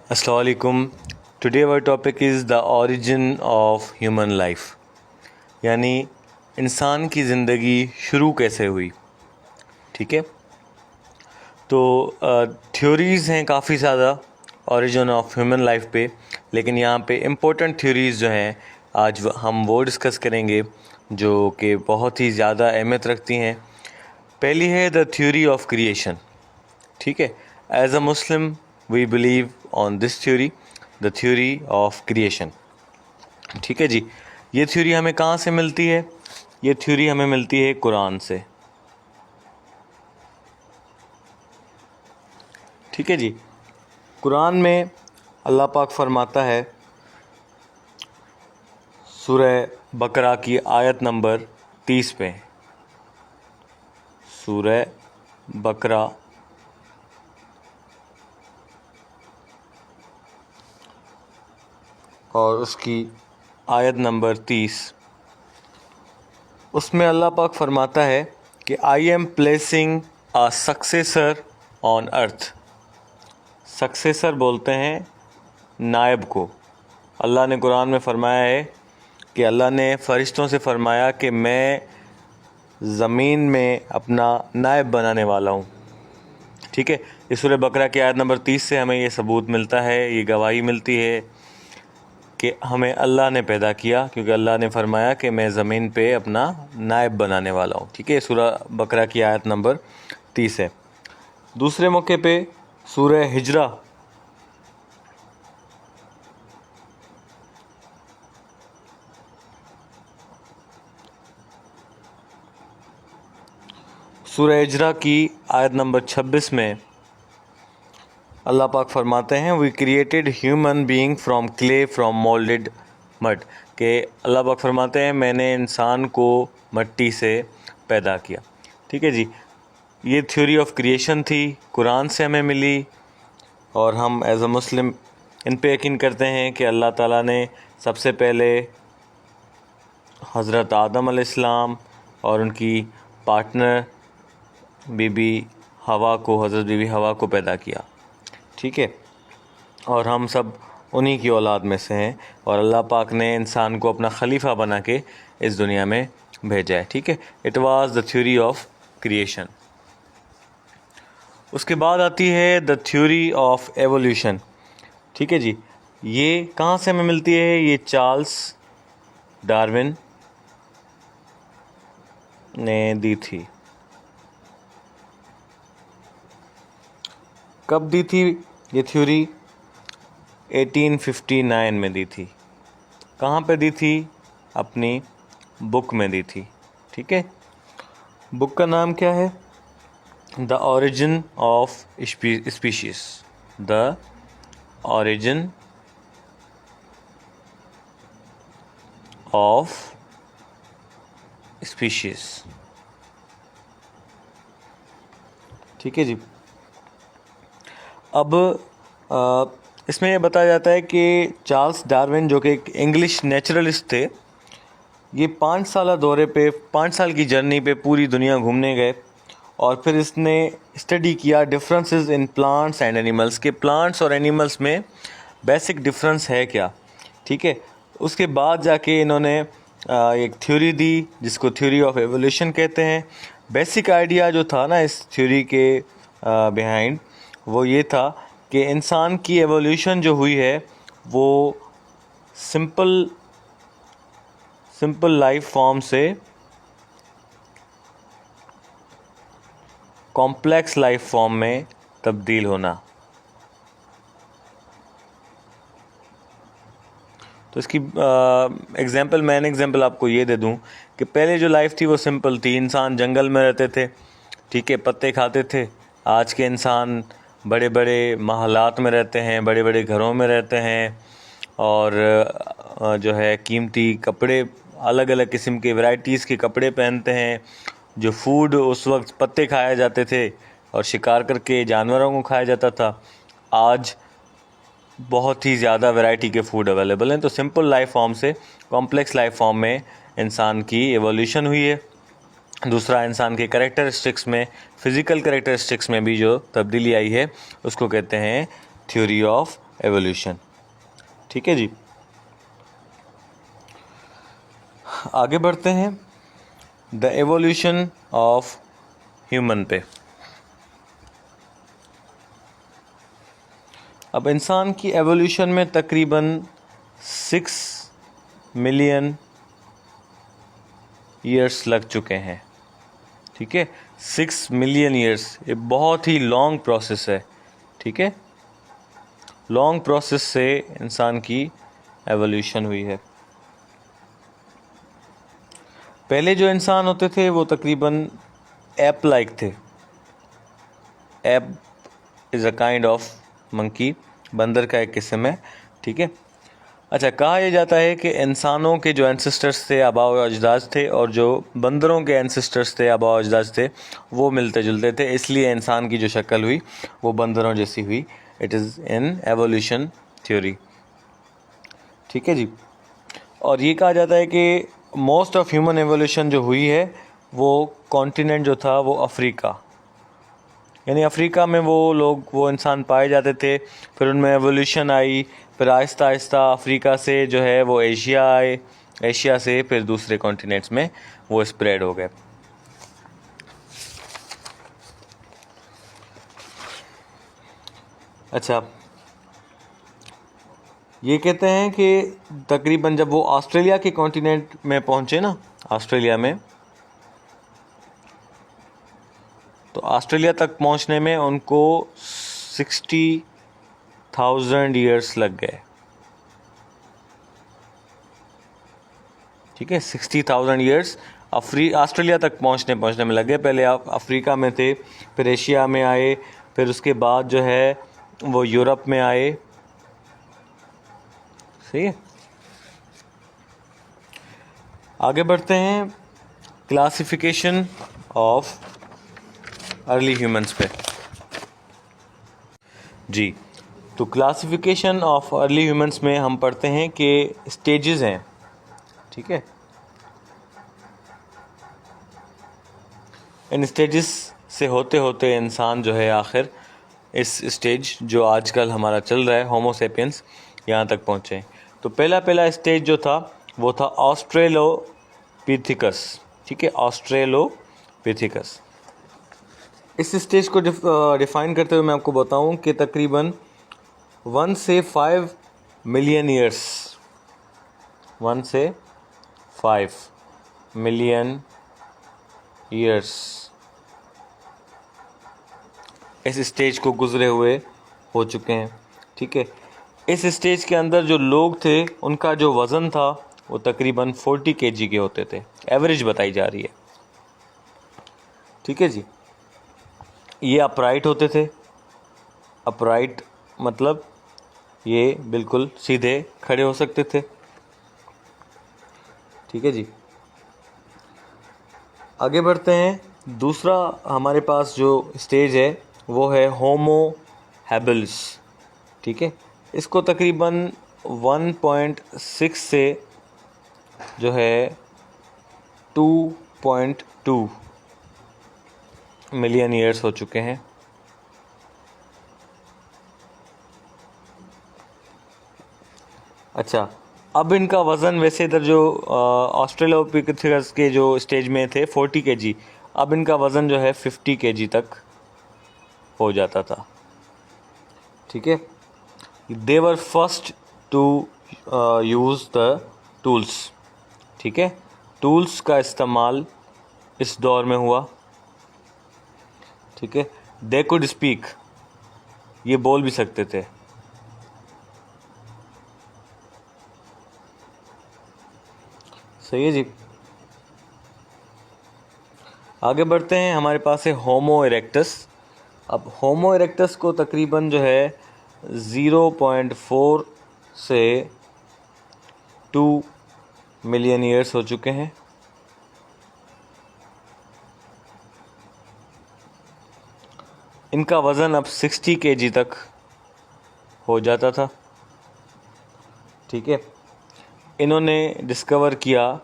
अस्सलाम वालेकुम। Today our topic is the origin of human life, यानी इंसान की ज़िंदगी शुरू कैसे हुई। ठीक है, तो थ्योरीज़ हैं काफ़ी ज़्यादा ओरिजिन ऑफ ह्यूमन लाइफ पे, लेकिन यहाँ पे इम्पोर्टेंट थ्योरीज़ जो हैं आज हम वो डिस्कस करेंगे जो कि बहुत ही ज़्यादा अहमियत रखती हैं। पहली है द थ्योरी ऑफ क्रिएशन। ठीक है, as a Muslim we believe on this theory, the theory of creation. ठीक है जी, ये थ्योरी हमें कहाँ से मिलती है? ये थ्योरी हमें मिलती है कुरान से। ठीक है जी, कुरान में अल्लाह पाक फरमाता है सूरह बकरा की आयत नंबर 30 पे, सूरह बकरा और उसकी आयत नंबर 30, उसमें अल्लाह पाक फरमाता है कि I am placing a successor on earth. Successor बोलते हैं नायब को। अल्लाह ने कुरान में फरमाया है कि अल्लाह ने फ़रिश्तों से फरमाया कि मैं ज़मीन में अपना नायब बनाने वाला हूँ। ठीक है, इस सूरह बकरा की आयत नंबर 30 से हमें ये सबूत मिलता है, ये गवाही मिलती है कि हमें अल्लाह ने पैदा किया, क्योंकि अल्लाह ने फरमाया कि मैं ज़मीन पे अपना नायब बनाने वाला हूँ। ठीक है, सूरह बकरा की आयत नंबर 30 है। दूसरे मौके पे सूरह हिजरा सूरह हिजरा की आयत नंबर 26 में अल्लाह पाक फरमाते हैं we created human being from clay from moulded mud, के अल्लाह पाक फरमाते हैं मैंने इंसान को मट्टी से पैदा किया। ठीक है जी, ये थ्योरी ऑफ क्रिएशन थी, कुरान से हमें मिली, और हम एज अ मुस्लिम इन पे यकीन करते हैं कि अल्लाह ताला ने सबसे पहले हज़रत आदम अलैहिस्सलाम और उनकी पार्टनर बीबी हवा को, हज़रत बीबी हवा को पैदा किया। ठीक है, और हम सब उन्हीं की औलाद में से हैं, और अल्लाह पाक ने इंसान को अपना खलीफा बना के इस दुनिया में भेजा है। ठीक है, it was the theory of creation. उसके बाद आती है द थ्योरी ऑफ एवोल्यूशन। ठीक है जी, ये कहाँ से हमें मिलती है? ये चार्ल्स डार्विन ने दी थी। कब दी थी ये थ्योरी? 1859 में दी थी। कहाँ पे दी थी? अपनी बुक में दी थी। ठीक है, बुक का नाम क्या है? The origin of species, the origin of species. ठीक है जी, अब इसमें यह बताया जाता है कि चार्ल्स डार्विन जो कि एक इंग्लिश नेचुरलिस्ट थे, ये 5 साल दौरे पे, 5 साल की जर्नी पे पूरी दुनिया घूमने गए, और फिर इसने स्टडी किया differences in plants and animals, के प्लांट्स और एनिमल्स में बेसिक डिफरेंस है क्या। ठीक है, उसके बाद जाके इन्होंने एक थ्योरी दी जिसको थ्योरी ऑफ एवोल्यूशन कहते हैं। बेसिक आइडिया जो था ना इस थ्योरी के बिहाइंड, वो ये था कि इंसान की एवोल्यूशन जो हुई है वो सिंपल लाइफ फॉर्म से कॉम्प्लेक्स लाइफ फॉर्म में तब्दील होना। तो इसकी मैंने एग्जांपल आपको ये दे दूं कि पहले जो लाइफ थी वो सिंपल थी, इंसान जंगल में रहते थे, ठीक है, पत्ते खाते थे। आज के इंसान बड़े बड़े महलात में रहते हैं, बड़े बड़े घरों में रहते हैं, और जो है कीमती कपड़े, अलग अलग किस्म के वैरायटीज़ के कपड़े पहनते हैं। जो फूड उस वक्त पत्ते खाए जाते थे और शिकार करके जानवरों को खाया जाता था, आज बहुत ही ज़्यादा वैरायटी के फूड अवेलेबल हैं। तो सिंपल लाइफ फॉर्म से कॉम्प्लेक्स लाइफ फॉर्म में इंसान की एवोल्यूशन हुई है। दूसरा, इंसान के कैरेक्टरिस्टिक्स में, फ़िज़िकल कैरेक्टरिस्टिक्स में भी जो तब्दीली आई है उसको कहते हैं थ्योरी ऑफ एवोल्यूशन। ठीक है जी, आगे बढ़ते हैं द एवोल्यूशन ऑफ ह्यूमन पे। अब इंसान की एवोल्यूशन में तकरीबन 6 मिलियन ईयर्स लग चुके हैं। ठीक है, 6 मिलियन ईयर्स, ये बहुत ही लॉन्ग प्रोसेस है। ठीक है, लॉन्ग प्रोसेस से इंसान की एवोल्यूशन हुई है। पहले जो इंसान होते थे वो तकरीबन एप लाइक थे। App is a kind of monkey, बंदर का एक किस्म है। ठीक है, अच्छा, कहा यह जाता है कि इंसानों के जो एंसेस्टर्स थे, आबाओ अजदाद थे, और जो बंदरों के एंसेस्टर्स थे, आबाओ अजदाद थे, वो मिलते जुलते थे, इसलिए इंसान की जो शक्ल हुई वो बंदरों जैसी हुई। It is in evolution theory. ठीक है जी, और ये कहा जाता है कि मोस्ट ऑफ ह्यूमन एवोल्यूशन जो हुई है वो कॉन्टिनेंट जो था वो अफ्रीका, यानी अफ्रीका में वो इंसान पाए जाते थे। फिर उनमें एवोल्यूशन आई, फिर आहिस्ता आहिस्ता अफ्रीका से जो है वो एशिया आए, एशिया से फिर दूसरे कॉन्टिनेंट्स में वो स्प्रेड हो गए। अच्छा, ये कहते हैं कि तकरीबन जब वो ऑस्ट्रेलिया के कॉन्टिनेंट में पहुँचे ना, ऑस्ट्रेलिया में, तो ऑस्ट्रेलिया तक पहुंचने में उनको 60,000 ईयर्स लग गए। ठीक है, 60,000 ईयर्स ऑस्ट्रेलिया तक पहुंचने में लग गए। पहले आप अफ्रीका में थे, फिर एशिया में आए, फिर उसके बाद जो है वो यूरोप में आए। सही है, आगे बढ़ते हैं क्लासिफिकेशन ऑफ अर्ली ह्यूमंस पे। जी, तो क्लासिफिकेशन ऑफ अर्ली ह्यूमंस में हम पढ़ते हैं कि स्टेजेस हैं। ठीक है, इन स्टेजेस से होते होते इंसान जो है आखिर इस स्टेज जो आजकल हमारा चल रहा है होमो सेपियंस, यहाँ तक पहुँचे। तो पहला स्टेज जो था वो था ऑस्ट्रेलोपिथेकस। ठीक है, ऑस्ट्रेलोपिथेकस। इस स्टेज को डिफ़ाइन करते हुए मैं आपको बताऊं कि तकरीबन 1 से 5 मिलियन ईयर्स, 1 से 5 मिलियन ईयर्स इस स्टेज को गुजरे हुए हो चुके हैं। ठीक है, इस स्टेज के अंदर जो लोग थे उनका जो वज़न था वो तकरीबन 40 kg के होते थे, एवरेज बताई जा रही है। ठीक है जी, ये अपराइट होते थे। अपराइट मतलब ये बिल्कुल सीधे खड़े हो सकते थे। ठीक है जी, आगे बढ़ते हैं। दूसरा हमारे पास जो स्टेज है वो है होमो हैबिलिस। ठीक है, इसको तकरीबन 1.6 से जो है 2.2 मिलियन ईयर्स हो चुके हैं। अच्छा, अब इनका वज़न वैसे इधर जो ऑस्ट्रेलोपिथेकस के जो स्टेज में थे 40 kg, अब इनका वज़न जो है 50 kg तक हो जाता था। ठीक है, they were first to use the tools. ठीक है, टूल्स का इस्तेमाल इस दौर में हुआ। ठीक है, दे कुड स्पीक, ये बोल भी सकते थे। सही है जी, आगे बढ़ते हैं। हमारे पास है होमो इरेक्टस। अब होमो इरेक्टस को तकरीबन जो है 0.4 से 2 मिलियन ईयर्स हो चुके हैं। इनका वज़न अब 60 kg तक हो जाता था। ठीक है, इन्होंने डिस्कवर किया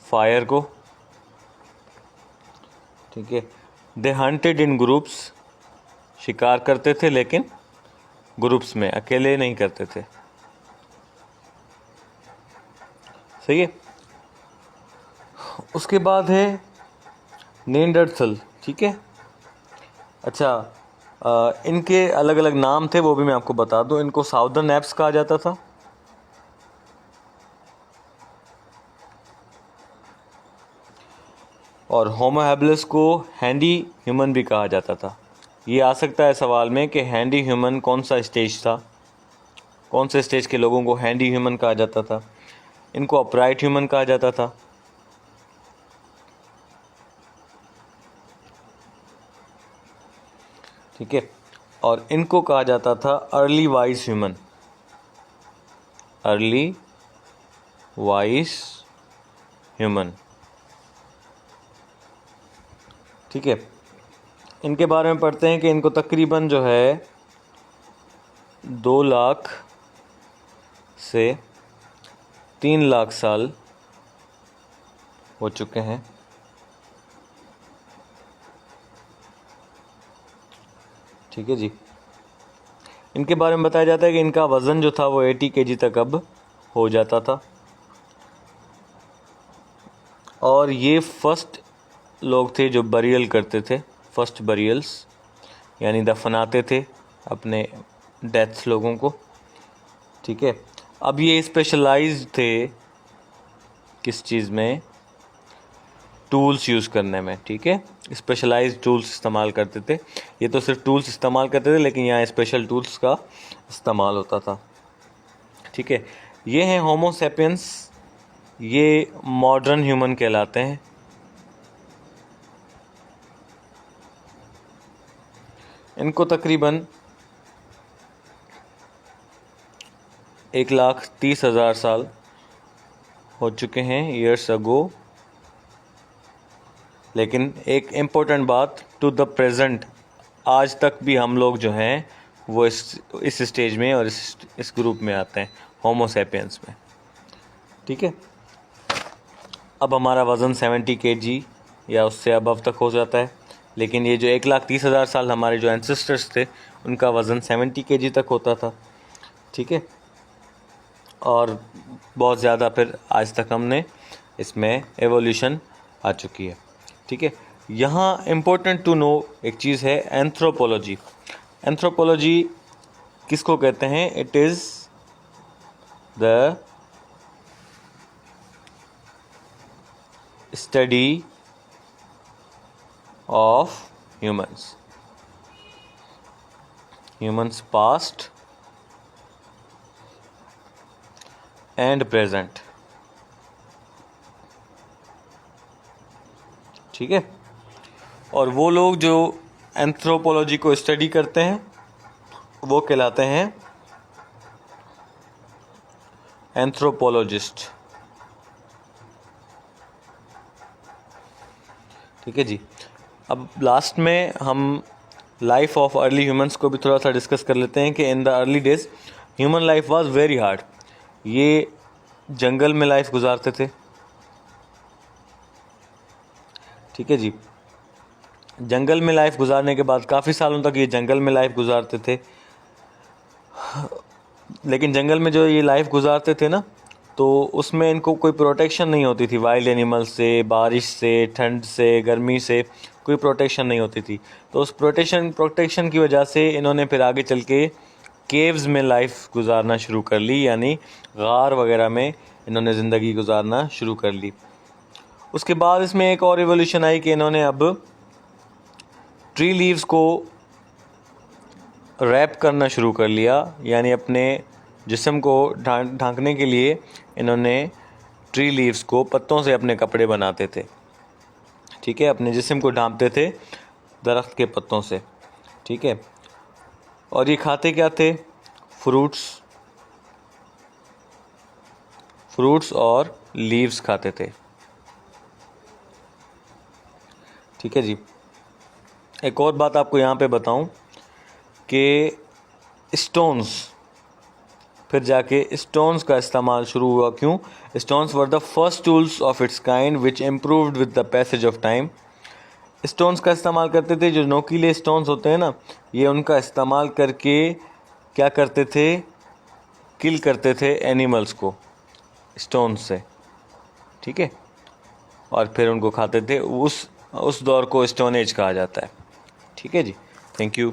फायर को। ठीक है, दे हंटेड इन ग्रुप्स, शिकार करते थे लेकिन ग्रुप्स में, अकेले नहीं करते थे। सही है। उसके बाद है नेंडरथल। ठीक है। अच्छा, इनके अलग अलग नाम थे, वो भी मैं आपको बता दूं। इनको साउदर्न एप्स कहा जाता था, और होमो हैबिलिस को हैंडी ह्यूमन भी कहा जाता था। ये आ सकता है सवाल में कि हैंडी ह्यूमन कौन सा स्टेज था, कौन से स्टेज के लोगों को हैंडी ह्यूमन कहा जाता था। इनको अपराइट ह्यूमन कहा जाता था। ठीक है। और इनको कहा जाता था early wise human, early wise human. ठीक है। इनके बारे में पढ़ते हैं कि इनको तकरीबन जो है 2 लाख से 3 लाख साल हो चुके हैं। ठीक है जी। इनके बारे में बताया जाता है कि इनका वज़न जो था वो 80 kg तक अब हो जाता था। और ये फर्स्ट लोग थे जो बरियल करते थे, फर्स्ट बरियल्स, यानी दफनाते थे अपने डेथ्स लोगों को। ठीक है। अब ये स्पेशलाइज्ड थे किस चीज़ में, टूल्स यूज़ करने में। ठीक है। स्पेशलाइज्ड टूल्स इस्तेमाल करते थे। ये तो सिर्फ टूल्स इस्तेमाल करते थे, लेकिन यहाँ स्पेशल टूल्स का इस्तेमाल होता था। ठीक है। ये हैं होमो सैपियंस, ये मॉडर्न ह्यूमन कहलाते हैं। इनको तकरीबन 1,30,000 साल हो चुके हैं, ईयर्स अगो। लेकिन एक इम्पोर्टेंट बात, टू द प्रेजेंट, आज तक भी हम लोग जो हैं वो इस स्टेज में और इस ग्रुप में आते हैं, होमो सैपियंस में। ठीक है। अब हमारा वज़न 70 kg या उससे अबव तक हो जाता है, लेकिन ये जो 1,30,000 साल हमारे जो एंसेस्टर्स थे उनका वज़न 70 kg तक होता था। ठीक है। और बहुत ज़्यादा फिर आज तक हमने इसमें एवोल्यूशन आ चुकी है। ठीक है। यहाँ इम्पोर्टेंट टू नो एक चीज़ है, एंथ्रोपोलॉजी। एंथ्रोपोलॉजी किसको कहते हैं? It is the study of humans past and present. ठीक है। और वो लोग जो एंथ्रोपोलॉजी को स्टडी करते हैं वो कहलाते हैं एंथ्रोपोलॉजिस्ट। ठीक है जी। अब लास्ट में हम लाइफ ऑफ अर्ली ह्यूमंस को भी थोड़ा सा डिस्कस कर लेते हैं कि in the early days human life was very hard. ये जंगल में लाइफ गुजारते थे। ठीक है जी। जंगल में लाइफ गुजारने के बाद काफ़ी सालों तक ये जंगल में लाइफ गुजारते थे। लेकिन जंगल में जो ये लाइफ गुजारते थे ना, तो उसमें इनको कोई प्रोटेक्शन नहीं होती थी वाइल्ड एनिमल्स से, बारिश से, ठंड से, गर्मी से कोई प्रोटेक्शन नहीं होती थी। तो उस प्रोटेक्शन की वजह से इन्होंने फिर आगे चल के केव्स में लाइफ गुजारना शुरू कर ली, यानी गार वगैरह में इन्होंने ज़िंदगी गुजारना शुरू कर ली। उसके बाद इसमें एक और रिवोल्यूशन आई कि इन्होंने अब ट्री लीव्स को रैप करना शुरू कर लिया, यानी अपने जिस्म को ढांकने के लिए इन्होंने ट्री लीव्स को, पत्तों से अपने कपड़े बनाते थे। ठीक है। अपने जिस्म को ढांपते थे दरख्त के पत्तों से। ठीक है। और ये खाते क्या थे? फ्रूट्स और लीव्स खाते थे। ठीक है जी। एक और बात आपको यहाँ पे बताऊँ कि स्टोन्स, फिर जाके स्टोन्स का इस्तेमाल शुरू हुआ। क्यों? Stones were the first tools of its kind which improved with the passage of time stones का इस्तेमाल करते थे, जो नोकीले स्टोन्स होते हैं ना, ये उनका इस्तेमाल करके क्या करते थे, किल करते थे एनिमल्स को स्टोन से, ठीक है, और फिर उनको खाते थे। उस दौर को स्टोन एज कहा जाता है। ठीक है जी, थैंक यू।